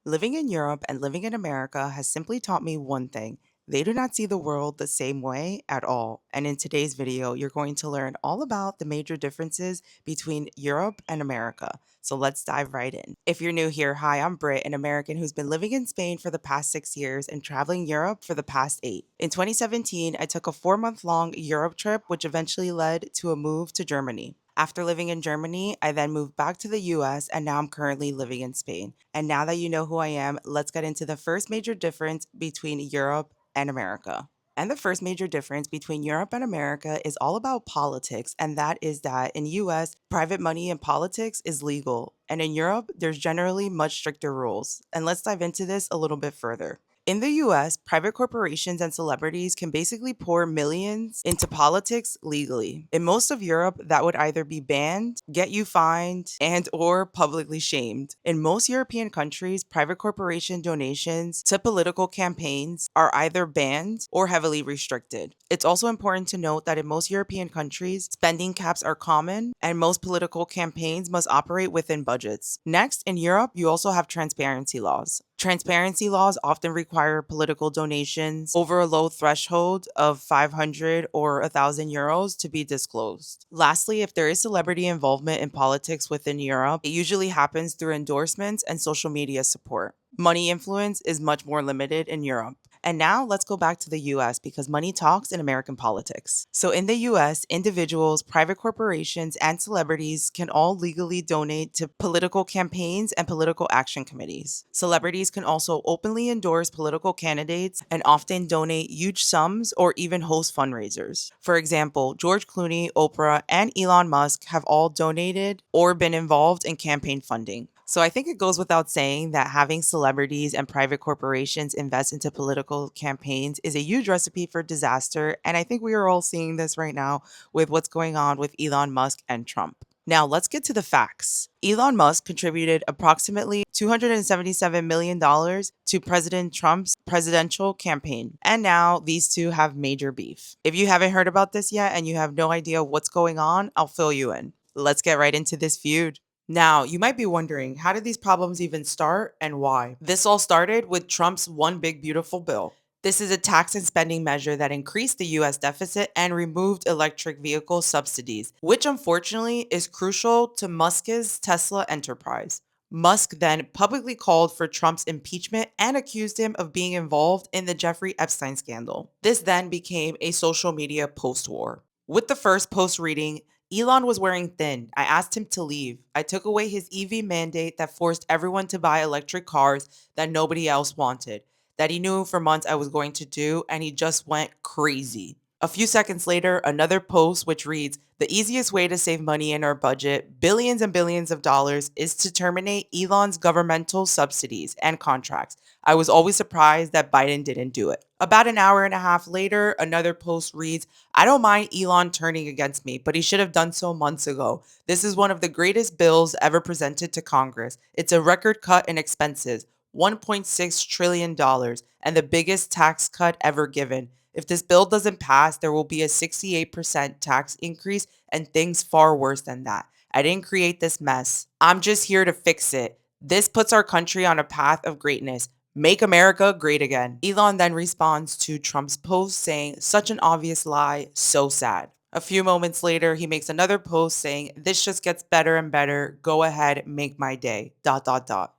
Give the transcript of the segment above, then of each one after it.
Living in Europe and living in America has simply taught me one thing. They do not see the world the same way at all. And in today's video, you're going to learn all about the major differences between Europe and America. So let's dive right in. If you're new here, hi, I'm Britt, an American who's been living in Spain for the past 6 years and traveling Europe for the past 8. In 2017, I took a 4-month-long Europe trip, which eventually led to a move to Germany. After living in Germany, I then moved back to the US and now I'm currently living in Spain. And now that you know who I am, let's get into the first major difference between Europe and America. And the first major difference between Europe and America is all about politics, and that is that in US, private money in politics is legal, and in Europe, there's generally much stricter rules. And let's dive into this a little bit further. In the US, private corporations and celebrities can basically pour millions into politics legally. In most of Europe, that would either be banned, get you fined, and or publicly shamed. In most European countries, private corporation donations to political campaigns are either banned or heavily restricted. It's also important to note that in most European countries, spending caps are common and most political campaigns must operate within budgets. Next, in Europe, you also have transparency laws. Transparency laws often require political donations over a low threshold of 500 or 1,000 euros to be disclosed. Lastly, if there is celebrity involvement in politics within Europe, it usually happens through endorsements and social media support. Money influence is much more limited in Europe. And now let's go back to the US because money talks in American politics. So in the US, individuals, private corporations, and celebrities can all legally donate to political campaigns and political action committees. Celebrities can also openly endorse political candidates and often donate huge sums or even host fundraisers. For example, George Clooney, Oprah, and Elon Musk have all donated or been involved in campaign funding. So I think it goes without saying that having celebrities and private corporations invest into political campaigns is a huge recipe for disaster. And I think we are all seeing this right now with what's going on with Elon Musk and Trump. Now, let's get to the facts. Elon Musk contributed approximately $277 million to President Trump's presidential campaign. And now these two have major beef. If you haven't heard about this yet and you have no idea what's going on, I'll fill you in. Let's get right into this feud. Now, you might be wondering, how did these problems even start and why? This all started with Trump's One Big Beautiful Bill. This is a tax and spending measure that increased the US deficit and removed electric vehicle subsidies, which unfortunately is crucial to Musk's Tesla enterprise. Musk then publicly called for Trump's impeachment and accused him of being involved in the Jeffrey Epstein scandal. This then became a social media post war. With the first post reading, Elon was wearing thin. I asked him to leave. I took away his EV mandate that forced everyone to buy electric cars that nobody else wanted, that he knew for months I was going to do, and he just went crazy. A few seconds later, another post which reads, "The easiest way to save money in our budget, billions and billions of dollars, is to terminate Elon's governmental subsidies and contracts. I was always surprised that Biden didn't do it." About an hour and a half later, another post reads, "I don't mind Elon turning against me, but he should have done so months ago. This is one of the greatest bills ever presented to Congress. It's a record cut in expenses, $1.6 trillion, and the biggest tax cut ever given. If this bill doesn't pass, there will be a 68% tax increase and things far worse than that. I didn't create this mess. I'm just here to fix it. This puts our country on a path of greatness. Make America great again." Elon then responds to Trump's post saying, "Such an obvious lie, so sad." A few moments later, he makes another post saying, "This just gets better and better. Go ahead, make my day, ...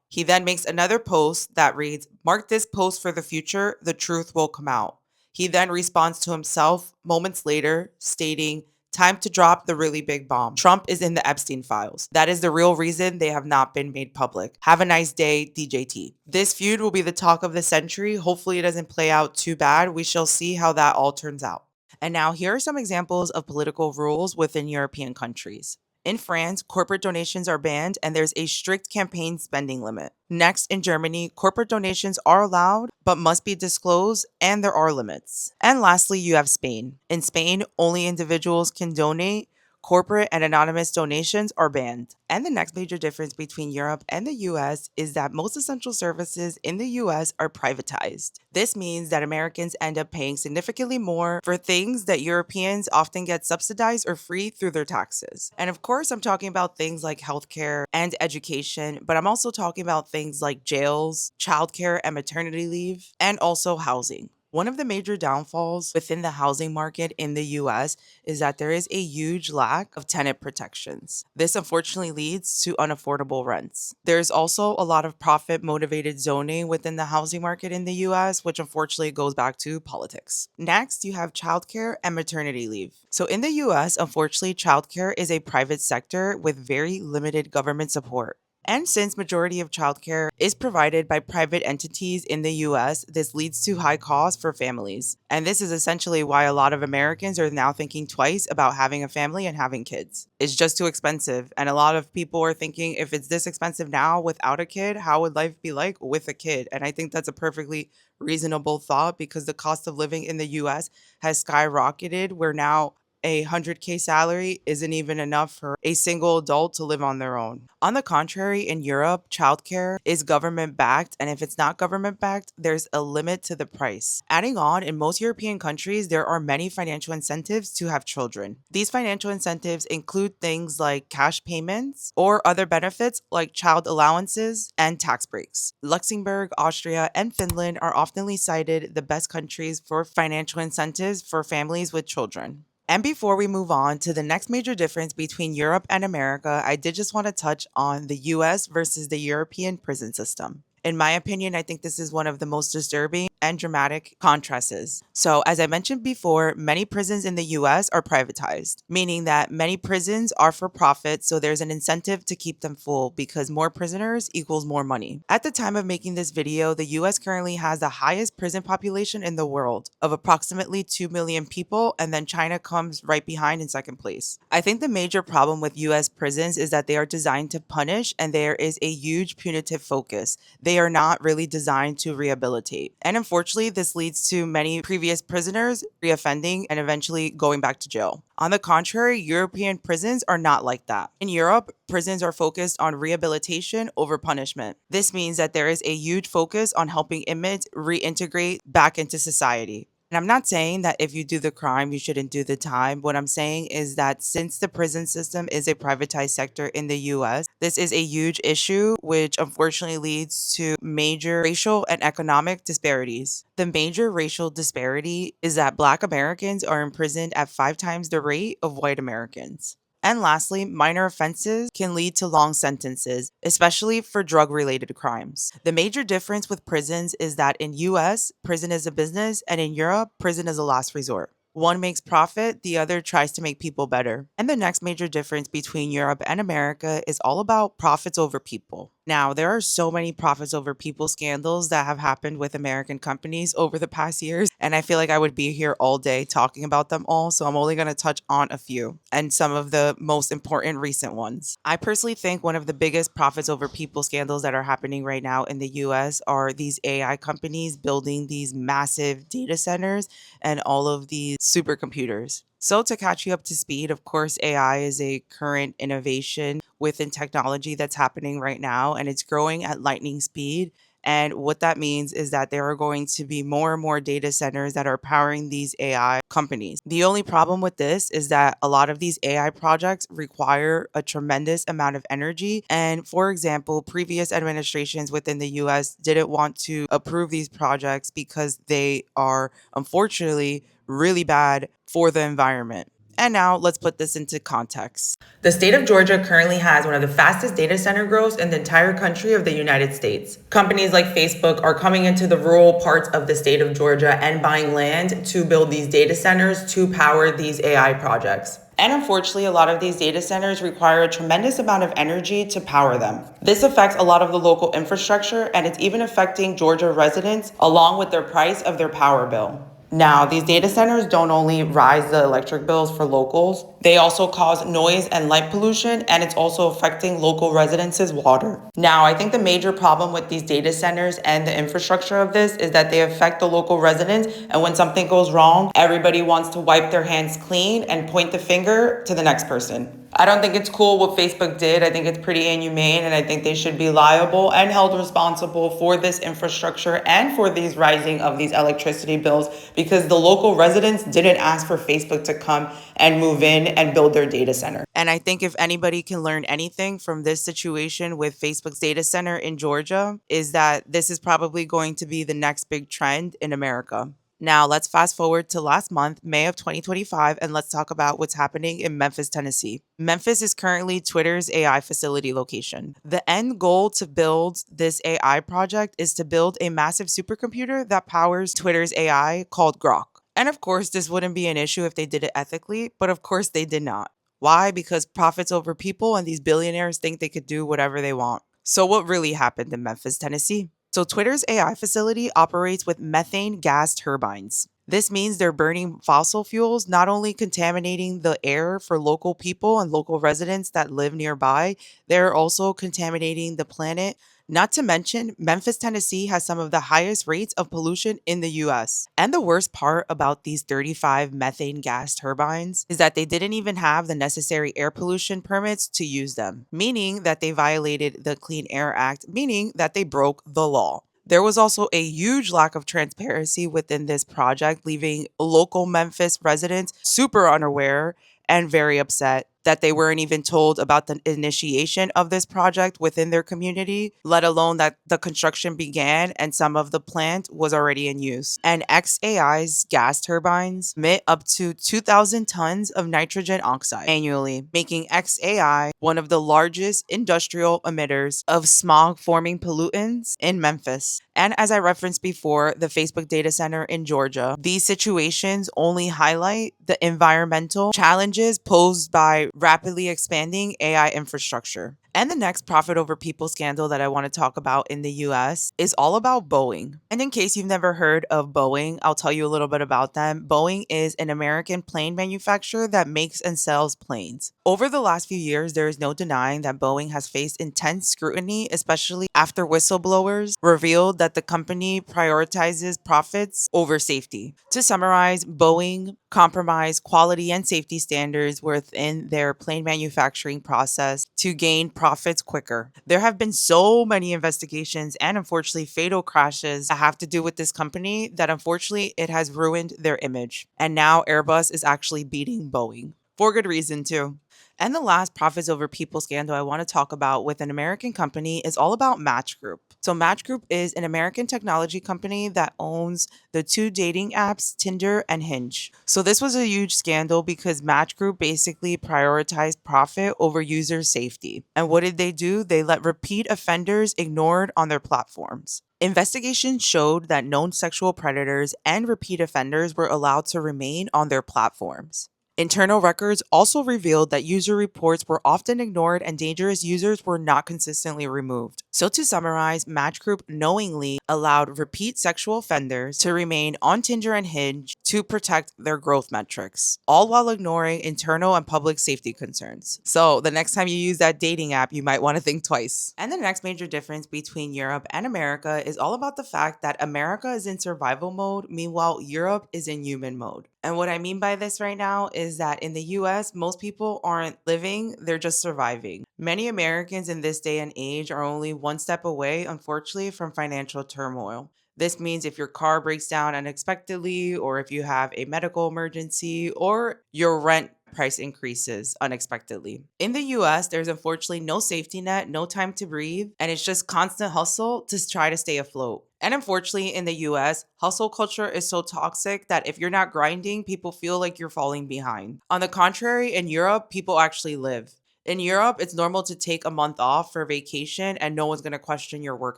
He then makes another post that reads, "Mark this post for the future, the truth will come out." He then responds to himself moments later, stating, "Time to drop the really big bomb. Trump is in the Epstein files. That is the real reason they have not been made public. Have a nice day, DJT." This feud will be the talk of the century. Hopefully it doesn't play out too bad. We shall see how that all turns out. And now here are some examples of political rules within European countries. In France, corporate donations are banned and there's a strict campaign spending limit. Next, in Germany, corporate donations are allowed but must be disclosed and there are limits. And lastly, you have Spain. In Spain, only individuals can donate. corporate and anonymous donations are banned. And the next major difference between Europe and the US is that most essential services in the US are privatized. This means that Americans end up paying significantly more for things that Europeans often get subsidized or free through their taxes. And of course, I'm talking about things like healthcare and education, but I'm also talking about things like jails, childcare and maternity leave, and also housing. One of the major downfalls within the housing market in the US is that there is a huge lack of tenant protections. This unfortunately leads to unaffordable rents. There's also a lot of profit motivated zoning within the housing market in the US, which unfortunately goes back to politics. Next, you have childcare and maternity leave. So in the US, unfortunately, childcare is a private sector with very limited government support. And since majority of childcare is provided by private entities in the US, this leads to high costs for families. And this is essentially why a lot of Americans are now thinking twice about having a family and having kids. It's just too expensive. And a lot of people are thinking, if it's this expensive now without a kid, how would life be like with a kid? And I think that's a perfectly reasonable thought because the cost of living in the US has skyrocketed. Where now a 100K salary isn't even enough for a single adult to live on their own. On the contrary, in Europe, childcare is government backed, and if it's not government backed, there's a limit to the price. Adding on, in most European countries, there are many financial incentives to have children. These financial incentives include things like cash payments or other benefits like child allowances and tax breaks. Luxembourg, Austria, and Finland are often cited the best countries for financial incentives for families with children. And before we move on to the next major difference between Europe and America, I did just want to touch on the US versus the European prison system. In my opinion, I think this is one of the most disturbing and dramatic contrasts. So, as I mentioned before, many prisons in the US are privatized, meaning that many prisons are for profit, so there's an incentive to keep them full because more prisoners equals more money. At the time of making this video, the US currently has the highest prison population in the world of approximately 2 million people, and then China comes right behind in second place. I think the major problem with US prisons is that they are designed to punish and there is a huge punitive focus. They are not really designed to rehabilitate. And unfortunately, this leads to many previous prisoners reoffending and eventually going back to jail. On the contrary, European prisons are not like that. In Europe, prisons are focused on rehabilitation over punishment. This means that there is a huge focus on helping inmates reintegrate back into society. And I'm not saying that if you do the crime, you shouldn't do the time. What I'm saying is that since the prison system is a privatized sector in the US, this is a huge issue, which unfortunately leads to major racial and economic disparities. The major racial disparity is that Black Americans are imprisoned at 5 times the rate of white Americans. And lastly, minor offenses can lead to long sentences, especially for drug-related crimes. The major difference with prisons is that in US, prison is a business, and in Europe, prison is a last resort. One makes profit, the other tries to make people better. And the next major difference between Europe and America is all about profits over people. Now, there are so many profits over people scandals that have happened with American companies over the past years, and I feel like I would be here all day talking about them all, so I'm only going to touch on a few and some of the most important recent ones. I personally think one of the biggest profits over people scandals that are happening right now in the US are these AI companies building these massive data centers and all of these supercomputers. So, to catch you up to speed, of course, AI is a current innovation within technology that's happening right now, and it's growing at lightning speed. And what that means is that there are going to be more and more data centers that are powering these AI companies. The only problem with this is that a lot of these AI projects require a tremendous amount of energy. And for example, previous administrations within the US didn't want to approve these projects because they are unfortunately really bad for the environment. And now let's put this into context. The state of Georgia currently has one of the fastest data center growths in the entire country of the United States. Companies like Facebook are coming into the rural parts of the state of Georgia and buying land to build these data centers to power these AI projects. And unfortunately, a lot of these data centers require a tremendous amount of energy to power them. This affects a lot of the local infrastructure, and it's even affecting Georgia residents along with their price of their power bill. Now, these data centers don't only rise the electric bills for locals, they also cause noise and light pollution, and it's also affecting local residents' water. Now, I think the major problem with these data centers and the infrastructure of this is that they affect the local residents, and when something goes wrong, everybody wants to wipe their hands clean and point the finger to the next person. I don't think it's cool what Facebook did. I think it's pretty inhumane, and I think they should be liable and held responsible for this infrastructure and for these rising of these electricity bills, because the local residents didn't ask for Facebook to come and move in and build their data center. And I think if anybody can learn anything from this situation with Facebook's data center in Georgia, is that this is probably going to be the next big trend in America. Now, let's fast forward to last month, May of 2025, and let's talk about what's happening in Memphis, Tennessee. Memphis is currently Twitter's AI facility location. The end goal to build this AI project is to build a massive supercomputer that powers Twitter's AI called Grok. And of course, this wouldn't be an issue if they did it ethically, but of course they did not. Why? Because profits over people, and these billionaires think they could do whatever they want. So, what really happened in Memphis, Tennessee? So, Twitter's AI facility operates with methane gas turbines. This means they're burning fossil fuels, not only contaminating the air for local people and local residents that live nearby, they're also contaminating the planet. Not to mention, Memphis, Tennessee has some of the highest rates of pollution in the US. And the worst part about these 35 methane gas turbines is that they didn't even have the necessary air pollution permits to use them, meaning that they violated the Clean Air Act, meaning that they broke the law. There was also a huge lack of transparency within this project, leaving local Memphis residents super unaware and very upset that they weren't even told about the initiation of this project within their community, let alone that the construction began and some of the plant was already in use. And XAI's gas turbines emit up to 2,000 tons of nitrogen oxide annually, making XAI one of the largest industrial emitters of smog-forming pollutants in Memphis. And as I referenced before, the Facebook data center in Georgia, these situations only highlight the environmental challenges posed by rapidly expanding AI infrastructure. And the next profit over people scandal that I want to talk about in the US is all about Boeing. And in case you've never heard of Boeing, I'll tell you a little bit about them. Boeing is an American plane manufacturer that makes and sells planes. Over the last few years, there is no denying that Boeing has faced intense scrutiny, especially after whistleblowers revealed that the company prioritizes profits over safety. To summarize, Boeing compromised quality and safety standards within their plane manufacturing process to gain profits quicker. There have been so many investigations and unfortunately fatal crashes that have to do with this company that unfortunately it has ruined their image. And now Airbus is actually beating Boeing. For good reason, too. And the last profits over people scandal I want to talk about with an American company is all about Match Group. So, Match Group is an American technology company that owns the two dating apps, Tinder and Hinge. So, this was a huge scandal because Match Group basically prioritized profit over user safety. And what did they do? They let repeat offenders ignored on their platforms. Investigations showed that known sexual predators and repeat offenders were allowed to remain on their platforms. Internal records also revealed that user reports were often ignored and dangerous users were not consistently removed. So to summarize, Match Group knowingly allowed repeat sexual offenders to remain on Tinder and Hinge to protect their growth metrics, all while ignoring internal and public safety concerns. So the next time you use that dating app, you might want to think twice. And the next major difference between Europe and America is all about the fact that America is in survival mode, meanwhile Europe is in human mode. And what I mean by this right now is that in the US, most people aren't living, they're just surviving. Many Americans in this day and age are only one step away, unfortunately, from financial turmoil. This means if your car breaks down unexpectedly, or if you have a medical emergency, or your rent price increases unexpectedly. In the US, there's unfortunately no safety net, no time to breathe, and it's just constant hustle to try to stay afloat. And unfortunately, in the US, hustle culture is so toxic that if you're not grinding, people feel like you're falling behind. On the contrary, in Europe, people actually live. In Europe, it's normal to take a month off for vacation and no one's going to question your work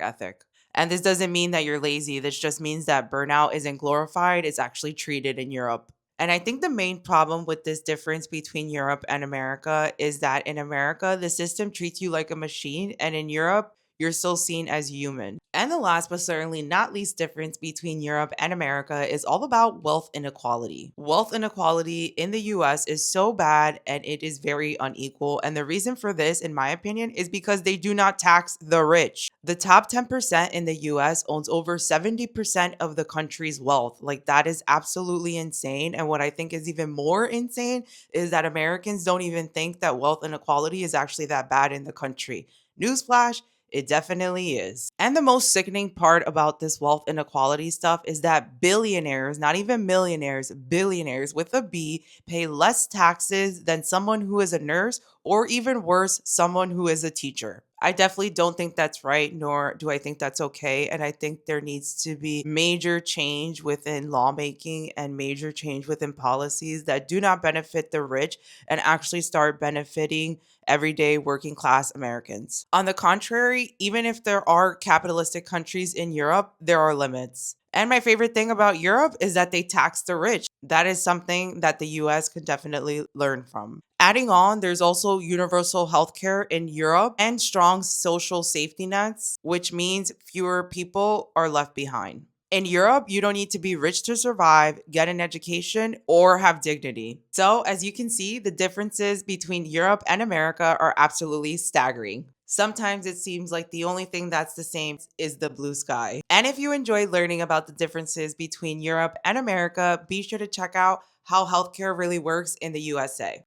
ethic. And this doesn't mean that you're lazy. This just means that burnout isn't glorified, it's actually treated in Europe. And I think the main problem with this difference between Europe and America is that in America, the system treats you like a machine, and in Europe, you're still seen as human. And the last but certainly not least difference between Europe and America is all about wealth inequality. Wealth inequality in the US is so bad and it is very unequal. And the reason for this, in my opinion, is because they do not tax the rich. The top 10% in the US owns over 70% of the country's wealth. Like, that is absolutely insane. And what I think is even more insane is that Americans don't even think that wealth inequality is actually that bad in the country. Newsflash, it definitely is. And the most sickening part about this wealth inequality stuff is that billionaires, not even millionaires, billionaires with a B, pay less taxes than someone who is a nurse, or even worse, someone who is a teacher. I definitely don't think that's right, nor do I think that's okay. And I think there needs to be major change within lawmaking and major change within policies that do not benefit the rich and actually start benefiting everyday working class Americans. On the contrary, even if there are capitalistic countries in Europe, there are limits. And my favorite thing about Europe is that they tax the rich. That is something that the US could definitely learn from. Adding on, there's also universal healthcare in Europe and strong social safety nets, which means fewer people are left behind. In Europe, you don't need to be rich to survive, get an education, or have dignity. So, as you can see, the differences between Europe and America are absolutely staggering. Sometimes it seems like the only thing that's the same is the blue sky. And if you enjoyed learning about the differences between Europe and America, be sure to check out how healthcare really works in the USA.